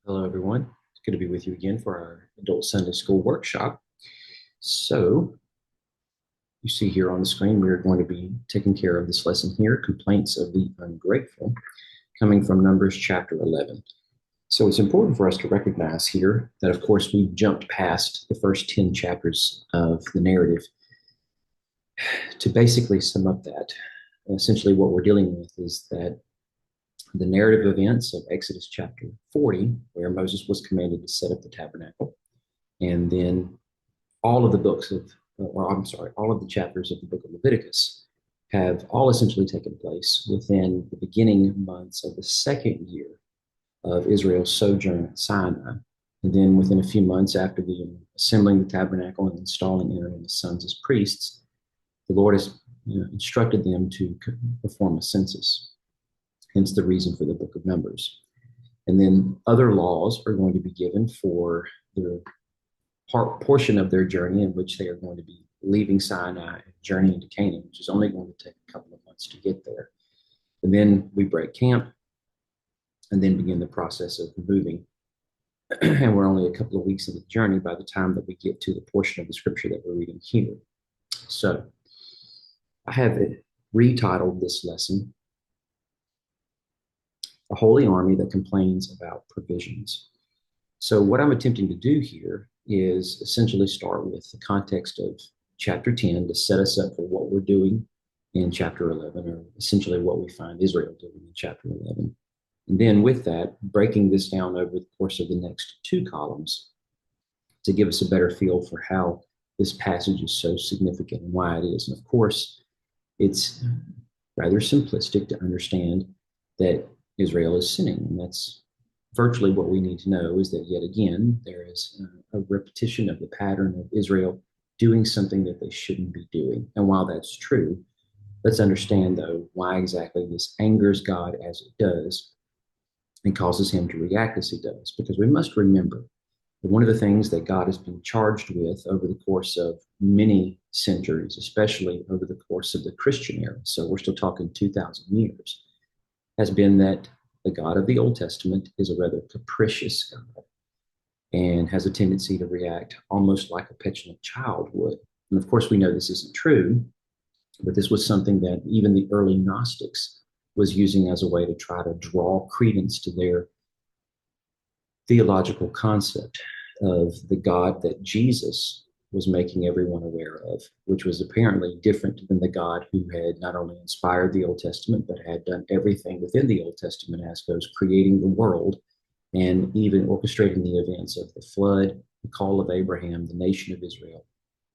Hello, everyone. It's good to be with you again for our Adult Sunday School workshop. So, you see here on the screen, we're going to be taking care of this lesson here, Complaints of the Ungrateful, coming from Numbers chapter 11. So, it's important for us to recognize here that, of course, we've jumped past the first 10 chapters of the narrative to basically sum up that. Essentially, what we're dealing with is that the narrative events of Exodus chapter 40, where Moses was commanded to set up the tabernacle, and then all of the books of, or I'm sorry, all of the chapters of the book of Leviticus have all essentially taken place within the beginning months of the second year of Israel's sojourn at Sinai. And then within a few months after the assembling the tabernacle and installing Aaron and his sons as priests, the Lord has instructed them to perform a census, hence the reason for the book of Numbers. And then other laws are going to be given for the portion of their journey in which they are going to be leaving Sinai and journeying to Canaan, which is only going to take a couple of months to get there. And then we break camp and then begin the process of moving. And we're only a couple of weeks into the journey by the time that we get to the portion of the scripture that we're reading here. So I have retitled this lesson, A Holy Army That Complains About Provisions. So what I'm attempting to do here is essentially start with the context of chapter 10 to set us up for what we're doing in chapter 11, or essentially what we find Israel doing in chapter 11. And then with that, breaking this down over the course of the next two columns to give us a better feel for how this passage is so significant and why it is. And of course, it's rather simplistic to understand that Israel is sinning, and that's virtually what we need to know is that yet again, there is a repetition of the pattern of Israel doing something that they shouldn't be doing. And while that's true, let's understand though why exactly this angers God as it does and causes him to react as he does. Because we must remember that one of the things that God has been charged with over the course of many centuries, especially over the course of the Christian era, so we're still talking 2,000 years, has been that the God of the Old Testament is a rather capricious God and has a tendency to react almost like a petulant child would. And of course, we know this isn't true, but this was something that even the early Gnostics was using as a way to try to draw credence to their theological concept of the God that Jesus was making everyone aware of, which was apparently different than the God who had not only inspired the Old Testament, but had done everything within the Old Testament as goes creating the world and even orchestrating the events of the flood, the call of Abraham, the nation of Israel,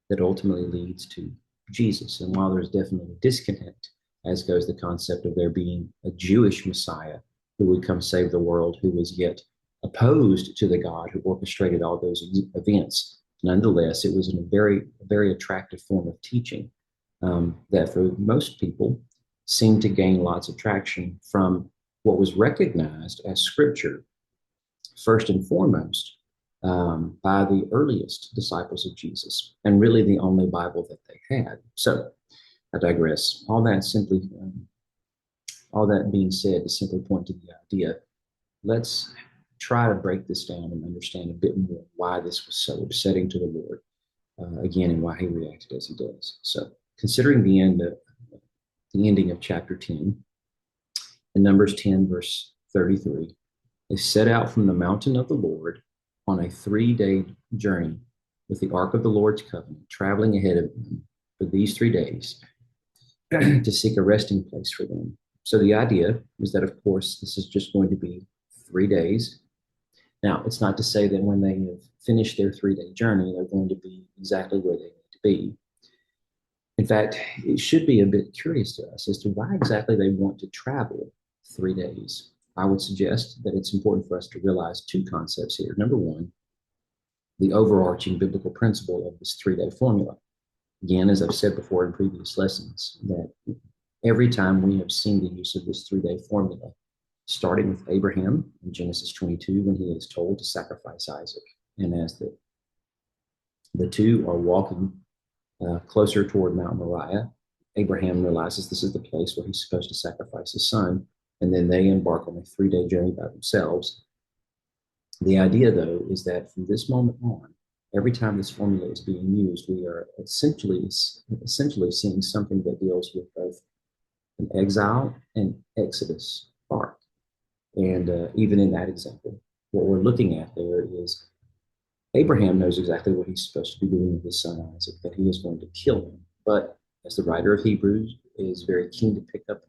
that ultimately leads to Jesus. And while there's definitely a disconnect, as goes the concept of there being a Jewish Messiah who would come save the world, who was yet opposed to the God who orchestrated all those events. Nonetheless, it was a very attractive form of teaching that for most people seemed to gain lots of traction from what was recognized as scripture, first and foremost, by the earliest disciples of Jesus, and really the only Bible that they had. So I digress. All that being said, to simply point to the idea, let's try to break this down and understand a bit more why this was so upsetting to the Lord, again, and why he reacted as he does. So, considering the ending of chapter 10, in Numbers 10, verse 33, they set out from the mountain of the Lord on a 3-day journey with the ark of the Lord's covenant, traveling ahead of them for these 3 days to seek a resting place for them. So the idea is that, of course, this is just going to be 3 days. Now, it's not to say that when they have finished their 3-day journey, they're going to be exactly where they need to be. In fact, it should be a bit curious to us as to why exactly they want to travel 3 days. I would suggest that it's important for us to realize two concepts here. Number one, the overarching biblical principle of this 3-day formula. Again, as I've said before in previous lessons, that every time we have seen the use of this 3-day formula, starting with Abraham in Genesis 22, when he is told to sacrifice Isaac. And as the two are walking closer toward Mount Moriah, Abraham realizes this is the place where he's supposed to sacrifice his son. And then they embark on a 3-day journey by themselves. The idea, though, is that from this moment on, every time this formula is being used, we are essentially seeing something that deals with both an exile and exodus arc. And even in that example, what we're looking at there is Abraham knows exactly what he's supposed to be doing with his son Isaac, that he is going to kill him. But as the writer of Hebrews is very keen to pick up,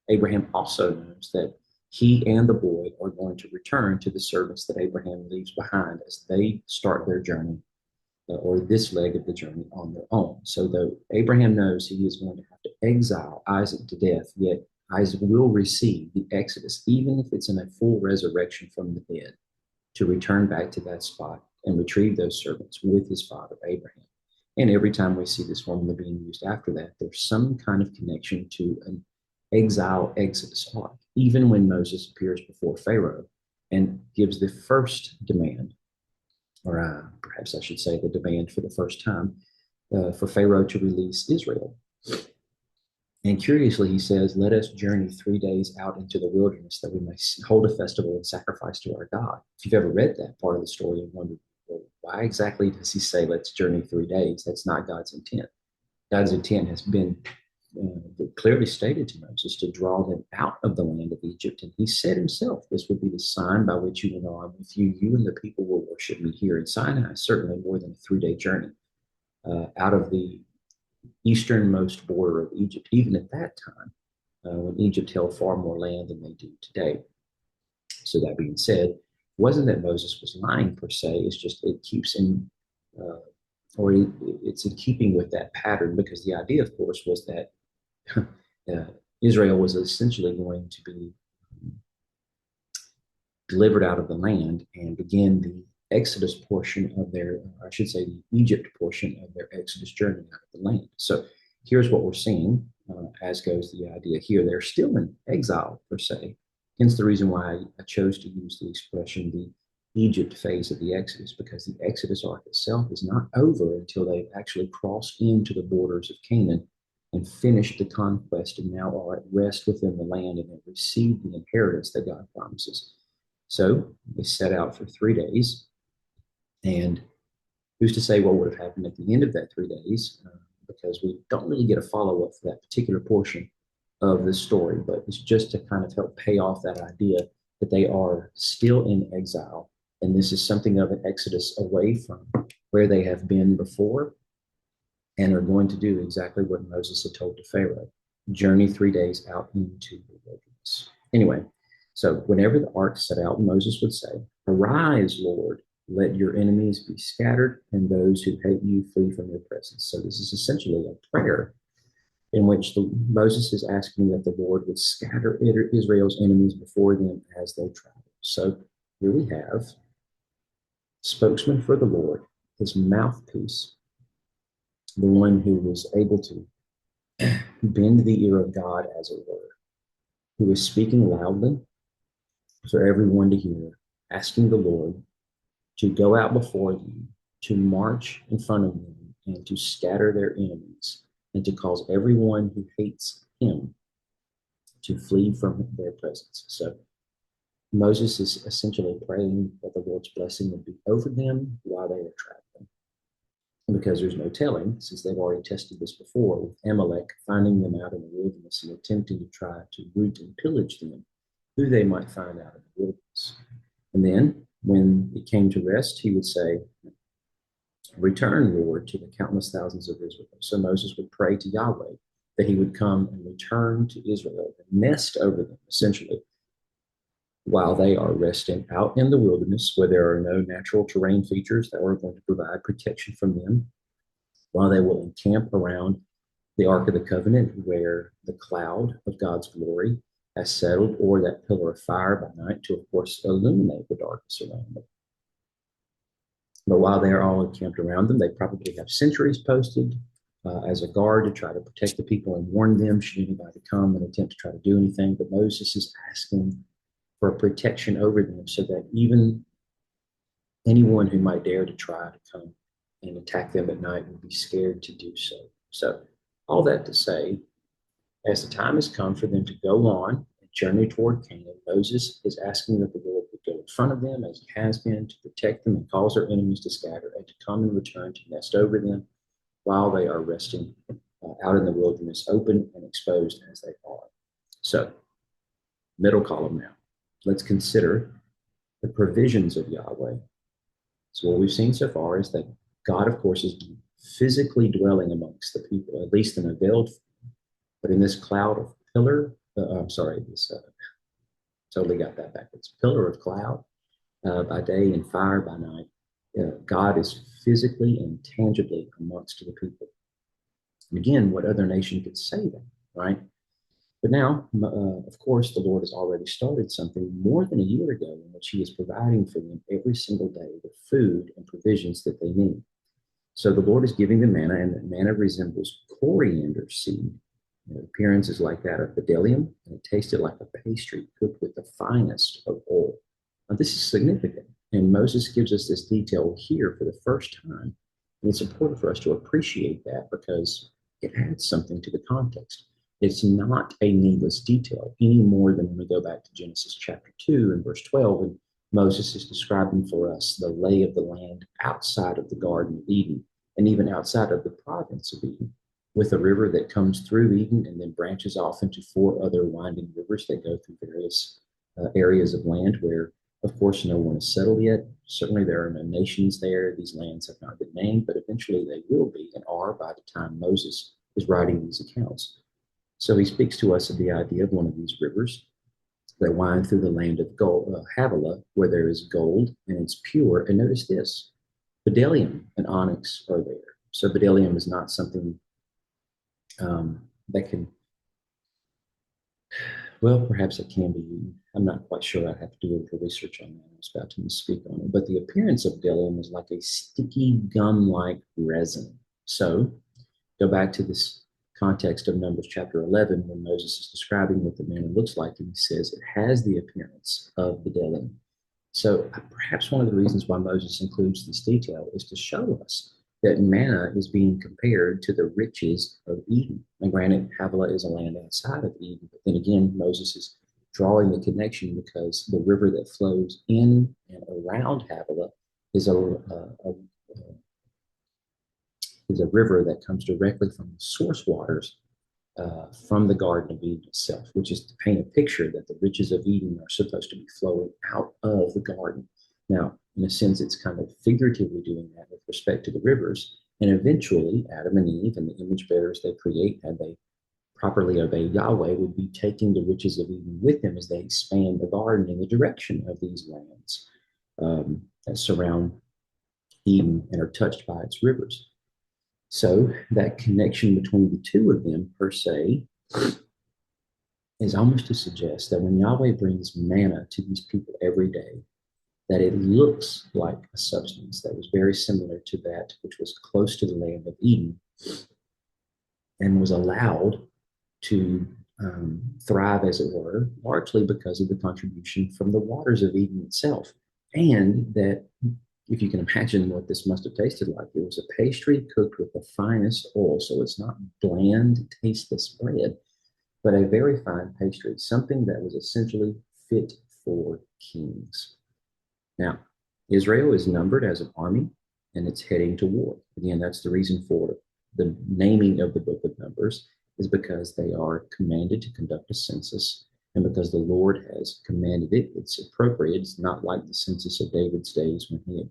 Abraham also knows that he and the boy are going to return to the servants that Abraham leaves behind as they start their journey, or this leg of the journey, on their own. So though Abraham knows he is going to have to exile Isaac to death, yet Isaac will receive the exodus, even if it's in a full resurrection from the dead, to return back to that spot and retrieve those servants with his father Abraham. And every time we see this formula being used after that, there's some kind of connection to an exile exodus arc. Even when Moses appears before Pharaoh and gives the first demand, or perhaps I should say the demand for the first time, for Pharaoh to release Israel. And curiously, he says, "Let us journey 3 days out into the wilderness that we may hold a festival and sacrifice to our God." If you've ever read that part of the story and wondered, well, why exactly does he say, "Let's journey 3 days"? That's not God's intent. God's intent has been clearly stated to Moses to draw them out of the land of Egypt. And he said himself, "This would be the sign by which you will know I'm with you. You and the people will worship me here in Sinai," certainly more than a 3 day journey out of the easternmost border of Egypt, even at that time, when Egypt held far more land than they do today. So that being said, it wasn't that Moses was lying per se. It's just it keeps in, or it's in keeping with that pattern, because the idea, of course, was that Israel was essentially going to be delivered out of the land and begin the Exodus portion of their, I should say, the Egypt portion of their Exodus journey out of the land. So here's what we're seeing, as goes the idea here. They're still in exile, per se. Hence the reason why I chose to use the expression the Egypt phase of the Exodus, because the Exodus arc itself is not over until they actually cross into the borders of Canaan and finished the conquest and now are at rest within the land and have received the inheritance that God promises. So they set out for 3 days. And who's to say what would have happened at the end of that 3 days? Because we don't really get a follow up for that particular portion of the story, but it's just to kind of help pay off that idea that they are still in exile. And this is something of an exodus away from where they have been before and are going to do exactly what Moses had told to Pharaoh: journey 3 days out into the wilderness. Anyway, so whenever the ark set out, Moses would say, "Arise, Lord, let your enemies be scattered, and those who hate you flee from your presence." So this is essentially a prayer in which Moses is asking that the Lord would scatter Israel's enemies before them as they travel. So here we have spokesman for the Lord, his mouthpiece, the one who was able to bend the ear of God, as it were, who is speaking loudly for everyone to hear, asking the Lord to go out before them, to march in front of them, and to scatter their enemies, and to cause everyone who hates him to flee from their presence. So Moses is essentially praying that the Lord's blessing would be over them while they are traveling. Because there's no telling, since they've already tested this before with Amalek finding them out in the wilderness and attempting to try to root and pillage them, who they might find out in the wilderness. And then when it came to rest, he would say, "Return, Lord, to the countless thousands of Israel." So Moses would pray to Yahweh that he would come and return to Israel and nest over them, essentially, while they are resting out in the wilderness where there are no natural terrain features that are going to provide protection from them, while they will encamp around the Ark of the Covenant where the cloud of God's glory has settled, or that pillar of fire by night to, of course, illuminate the darkness around them. But while they are all encamped around them, they probably have sentries posted as a guard to try to protect the people and warn them should anybody come and attempt to try to do anything. But Moses is asking for protection over them so that even anyone who might dare to try to come and attack them at night would be scared to do so. So all that to say, as the time has come for them to go on and journey toward Canaan, Moses is asking that the Lord would go in front of them as he has been, to protect them and cause their enemies to scatter, and to come and return to nest over them while they are resting out in the wilderness, open and exposed as they are. So, middle column now. Let's consider the provisions of Yahweh. So, what we've seen so far is that God, of course, is physically dwelling amongst the people, at least in a veiled form. But in this cloud of pillar, totally got that backwards. Pillar of cloud by day and fire by night. God is physically and tangibly amongst the people. And again, what other nation could say that, right? But now, of course, the Lord has already started something more than a year ago in which he is providing for them every single day the food and provisions that they need. So the Lord is giving them manna, and the manna resembles coriander seed. The appearance is like that of bdellium, and it tasted like a pastry cooked with the finest of oil. Now, this is significant, and Moses gives us this detail here for the first time. And it's important for us to appreciate that because it adds something to the context. It's not a needless detail any more than when we go back to Genesis chapter 2 and verse 12, and Moses is describing for us the lay of the land outside of the Garden of Eden and even outside of the province of Eden, with a river that comes through Eden and then branches off into 4 other winding rivers that go through various areas of land where, of course, no one is settled yet. Certainly there are no nations there. These lands have not been named, but eventually they will be and are by the time Moses is writing these accounts. So he speaks to us of the idea of one of these rivers that wind through the land of Havilah, where there is gold and it's pure. And notice this, bdellium and onyx are there. So bdellium is not something that can, well, perhaps it can be eaten. I'm not quite sure. I have to do a little research on that. I was about to speak on it. But the appearance of bdellium is like a sticky gum-like resin. So go back to this context of Numbers chapter 11 when Moses is describing what the manna looks like, and he says it has the appearance of bdellium. So perhaps one of the reasons why Moses includes this detail is to show us that manna is being compared to the riches of Eden. And granted, Havilah is a land outside of Eden, but then again, Moses is drawing the connection because the river that flows in and around Havilah is a river that comes directly from the source waters from the Garden of Eden itself, which is to paint a picture that the riches of Eden are supposed to be flowing out of the garden. Now, in a sense, it's kind of figuratively doing that with respect to the rivers. And eventually, Adam and Eve and the image bearers they create, had they properly obey Yahweh, would be taking the riches of Eden with them as they expand the garden in the direction of these lands that surround Eden and are touched by its rivers. So that connection between the two of them, per se, is almost to suggest that when Yahweh brings manna to these people every day, that it looks like a substance that was very similar to that which was close to the land of Eden and was allowed to thrive, as it were, largely because of the contribution from the waters of Eden itself. And that, if you can imagine what this must have tasted like, it was a pastry cooked with the finest oil. So it's not bland, tasteless bread, but a very fine pastry, something that was essentially fit for kings. Now, Israel is numbered as an army and it's heading to war. Again, that's the reason for the naming of the book of Numbers, is because they are commanded to conduct a census. And because the Lord has commanded it, it's appropriate. It's not like the census of David's days when he had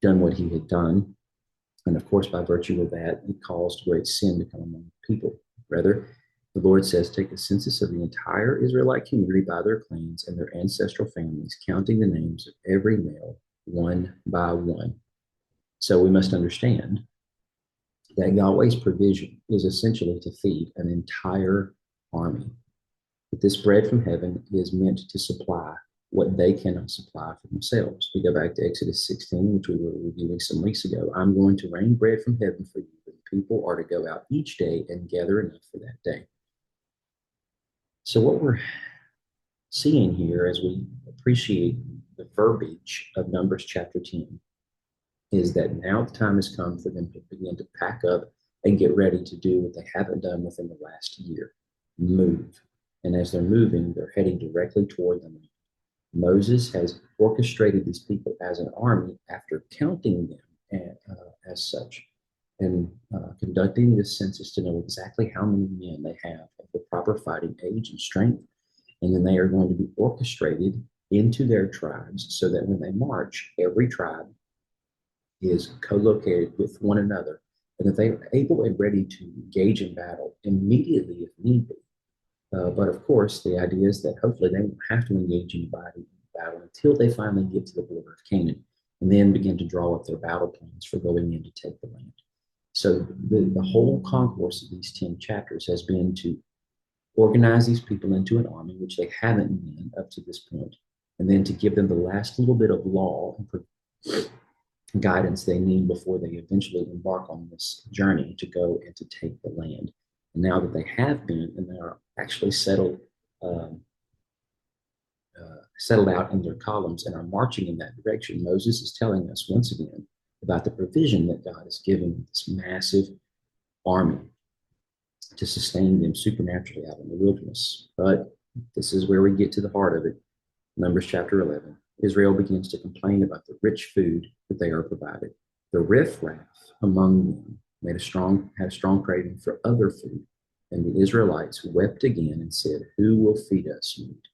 done what he had done. And of course, by virtue of that, it caused great sin to come among people. Rather, the Lord says, take a census of the entire Israelite community by their clans and their ancestral families, counting the names of every male one by one. So we must understand that Yahweh's provision is essentially to feed an entire army. But this bread from heaven is meant to supply what they cannot supply for themselves. We go back to Exodus 16, which we were reviewing some weeks ago. I'm going to rain bread from heaven for you, but the people are to go out each day and gather enough for that day. So what we're seeing here as we appreciate the verbiage of Numbers chapter 10 is that now the time has come for them to begin to pack up and get ready to do what they haven't done within the last year, move. And as they're moving, they're heading directly toward the land. Moses has orchestrated these people as an army after counting them as such and conducting this census to know exactly how many men they have of the proper fighting age and strength. And then they are going to be orchestrated into their tribes so that when they march, every tribe is co-located with one another and that they are able and ready to engage in battle immediately if need be. But of course, the idea is that hopefully they won't have to engage anybody in battle until they finally get to the border of Canaan and then begin to draw up their battle plans for going in to take the land. So the whole concourse of these 10 chapters has been to organize these people into an army, which they haven't been up to this point, and then to give them the last little bit of law and guidance they need before they eventually embark on this journey to go and to take the land. And now that they have been and they are actually um, settled out in their columns and are marching in that direction, Moses is telling us once again about the provision that God has given this massive army to sustain them supernaturally out in the wilderness. But this is where we get to the heart of it. Numbers chapter 11. Israel begins to complain about the rich food that they are provided. The riffraff among them had a strong craving for other food, and the Israelites wept again and said, "Who will feed us meat?"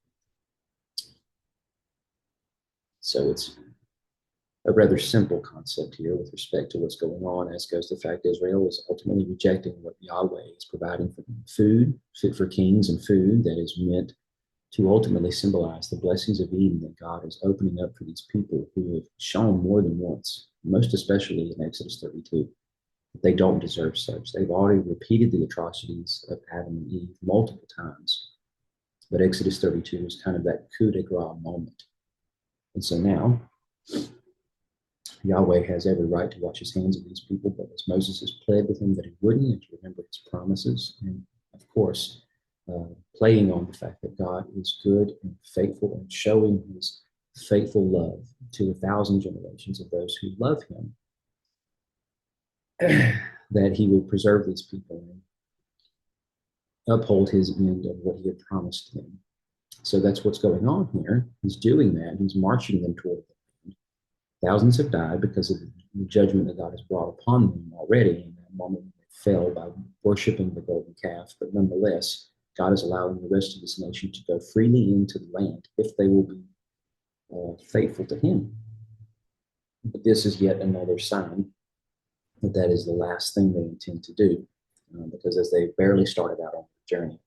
So it's a rather simple concept here with respect to what's going on, as goes the fact Israel is ultimately rejecting what Yahweh is providing for them. Food fit for kings and food that is meant to ultimately symbolize the blessings of Eden that God is opening up for these people who have shown more than once, most especially in Exodus 32, that they don't deserve such. They've already repeated the atrocities of Adam and Eve multiple times. But Exodus 32 is kind of that coup de grace moment. And so now, Yahweh has every right to wash his hands of these people, but as Moses has pled with him that he wouldn't, and to remember his promises, and of course, playing on the fact that God is good and faithful and showing his faithful love to 1,000 generations of those who love him, that he will preserve these people and uphold his end of what he had promised them. So that's what's going on here. He's doing that. He's marching them toward the land. Thousands have died because of the judgment that God has brought upon them already in that moment when they fell by worshiping the golden calf. But nonetheless, God is allowing the rest of this nation to go freely into the land if they will be faithful to him. But this is yet another sign that that is the last thing they intend to do, because as they barely started out on the journey,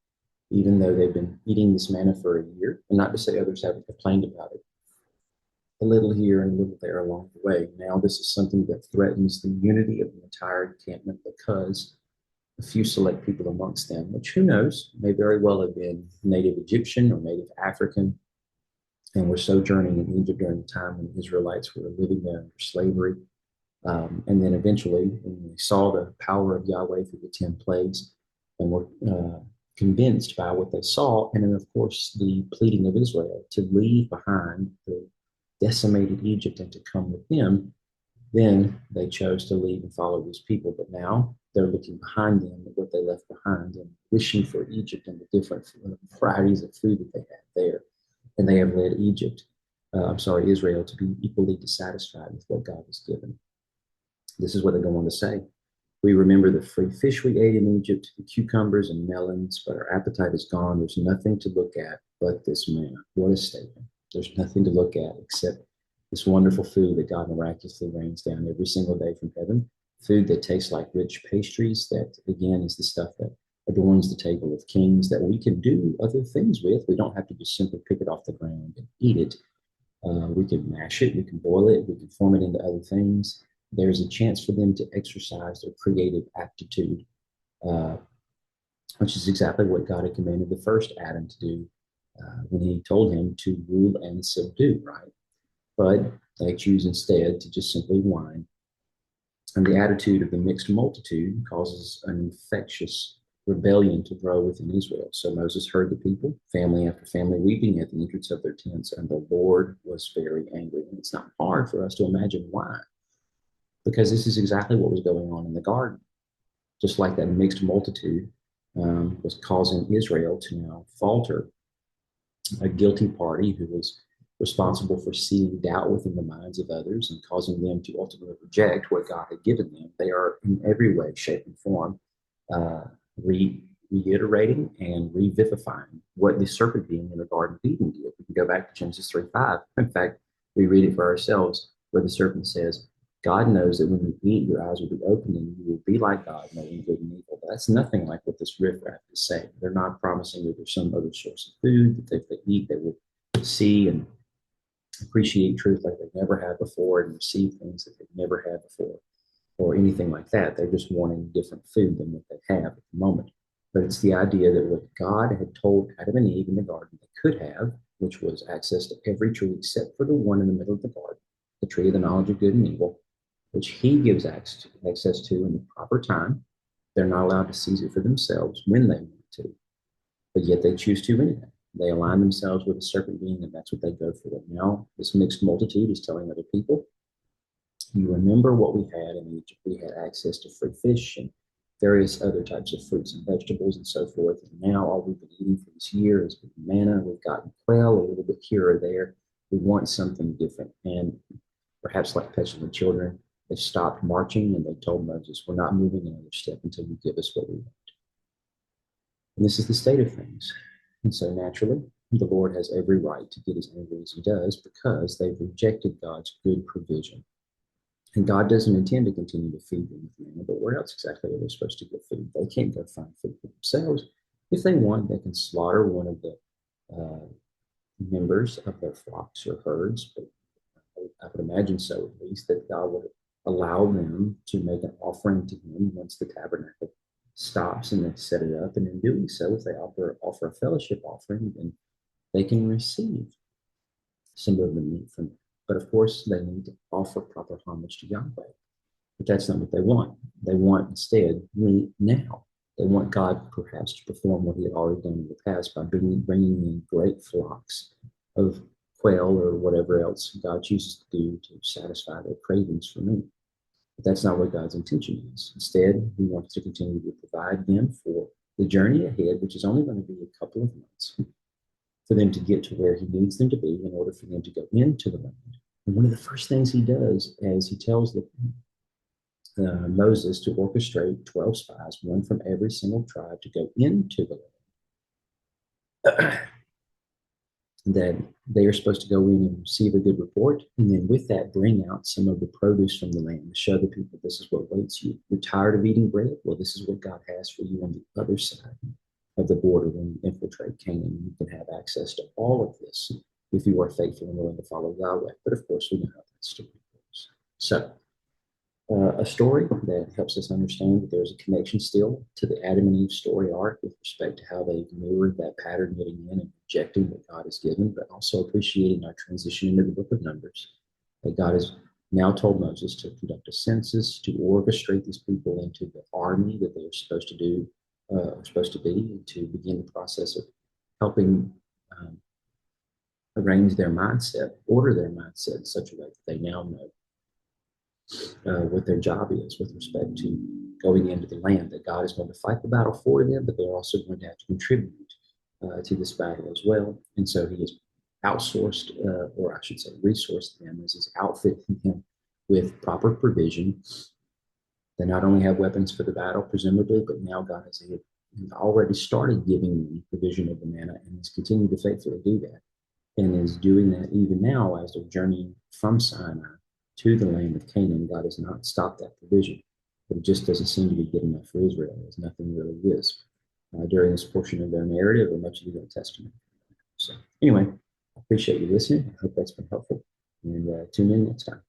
even though they've been eating this manna for a year, and not to say others haven't complained about it, a little here and a little there along the way. Now this is something that threatens the unity of the entire encampment because a few select people amongst them, which who knows, may very well have been native Egyptian or native African, and were sojourning in Egypt during the time when the Israelites were living there under slavery. And then eventually, when they saw the power of Yahweh through the 10 plagues and were convinced by what they saw, and then, of course, the pleading of Israel to leave behind the decimated Egypt and to come with them, then they chose to leave and follow these people. But now they're looking behind them at what they left behind and wishing for Egypt and the different varieties of food that they had there. And they have led Israel to be equally dissatisfied with what God has given. This is what they go on to say. We remember the free fish we ate in Egypt, the cucumbers and melons, but our appetite is gone. There's nothing to look at but this manna. What a statement. There's nothing to look at except this wonderful food that God miraculously rains down every single day from heaven. Food that tastes like rich pastries, that again is the stuff that adorns the table of kings, that we can do other things with. We don't have to just simply pick it off the ground and eat it. We can mash it, we can boil it, we can form it into other things. There's a chance for them to exercise their creative aptitude, which is exactly what God had commanded the first Adam to do when he told him to rule and subdue, right? But they choose instead to just simply whine. And the attitude of the mixed multitude causes an infectious rebellion to grow within Israel. So Moses heard the people, family after family, weeping at the entrance of their tents, and the Lord was very angry. And it's not hard for us to imagine why, because this is exactly what was going on in the garden. Just like that mixed multitude was causing Israel to now falter, a guilty party who was responsible for seeding doubt within the minds of others and causing them to ultimately reject what God had given them. They are in every way, shape, and form uh, reiterating and revivifying what the serpent being in the Garden of Eden did. We can go back to Genesis 3:5. In fact, we read it for ourselves, where the serpent says, God knows that when you eat, your eyes will be opened and you will be like God, knowing good and evil. But that's nothing like what this riffraff is saying. They're not promising that there's some other source of food that if they eat, they will see and appreciate truth like they've never had before and receive things that they've never had before or anything like that. They're just wanting different food than what they have at the moment. But it's the idea that what God had told Adam and Eve in the garden they could have, which was access to every tree except for the one in the middle of the garden, the tree of the knowledge of good and evil, which he gives access to in the proper time. They're not allowed to seize it for themselves when they want to, but yet they choose to anyway. They align themselves with the serpent being, and that's what they go for. Now, this mixed multitude is telling other people, you remember what we had in Egypt. We had access to free fish and various other types of fruits and vegetables and so forth. And now all we've been eating for this year has been manna. We've gotten quail a little bit here or there. We want something different. And perhaps like petulant children, they stopped marching and they told Moses, we're not moving another step until you give us what we want. And this is the state of things. And so naturally, the Lord has every right to get as angry as he does because they've rejected God's good provision. And God doesn't intend to continue to feed them with manna, but where else exactly are they supposed to get food? They can't go find food for themselves. If they want, they can slaughter one of the members of their flocks or herds, but I would imagine so at least, that God would allow them to make an offering to him once the tabernacle stops and they set it up. And in doing so, if they offer a fellowship offering, then they can receive some of the meat from it. But of course, they need to offer proper homage to Yahweh. But that's not what they want. They want instead meat now. They want God perhaps to perform what he had already done in the past by bringing in great flocks of quail or whatever else God chooses to do to satisfy their cravings for meat. But that's not what God's intention is. Instead, he wants to continue to provide them for the journey ahead, which is only going to be a couple of months, for them to get to where he needs them to be in order for them to go into the land. And one of the first things he does is he tells Moses to orchestrate 12 spies, one from every single tribe, to go into the land. That they are supposed to go in and receive a good report, and then with that, bring out some of the produce from the land to show the people this is what waits you. You're tired of eating bread? Well, this is what God has for you on the other side of the border when you infiltrate Canaan. You can have access to all of this if you are faithful and willing to follow Yahweh. But of course, we know how that story goes. So, a story that helps us understand that there's a connection still to the Adam and Eve story arc with respect to how they mirrored that pattern getting in and rejecting what God has given, but also appreciating our transition into the book of Numbers. That God has now told Moses to conduct a census, to orchestrate these people into the army that they are supposed to do, are supposed to be, and to begin the process of helping arrange their mindset, order their mindset in such a way that they now know what their job is with respect to going into the land, that God is going to fight the battle for them, but they're also going to have to contribute to this battle as well. And so he has outsourced, or I should say, resourced them as he's outfitting them with proper provision. They not only have weapons for the battle, presumably, but now God has already started giving them provision of the manna and has continued to faithfully do that, and is doing that even now as they're journeying from Sinai to the land of Canaan. God has not stopped that provision, but it just doesn't seem to be good enough for Israel, as nothing really is during this portion of their narrative or much of the Old Testament. So anyway, I appreciate you listening. I hope that's been helpful, and tune in next time.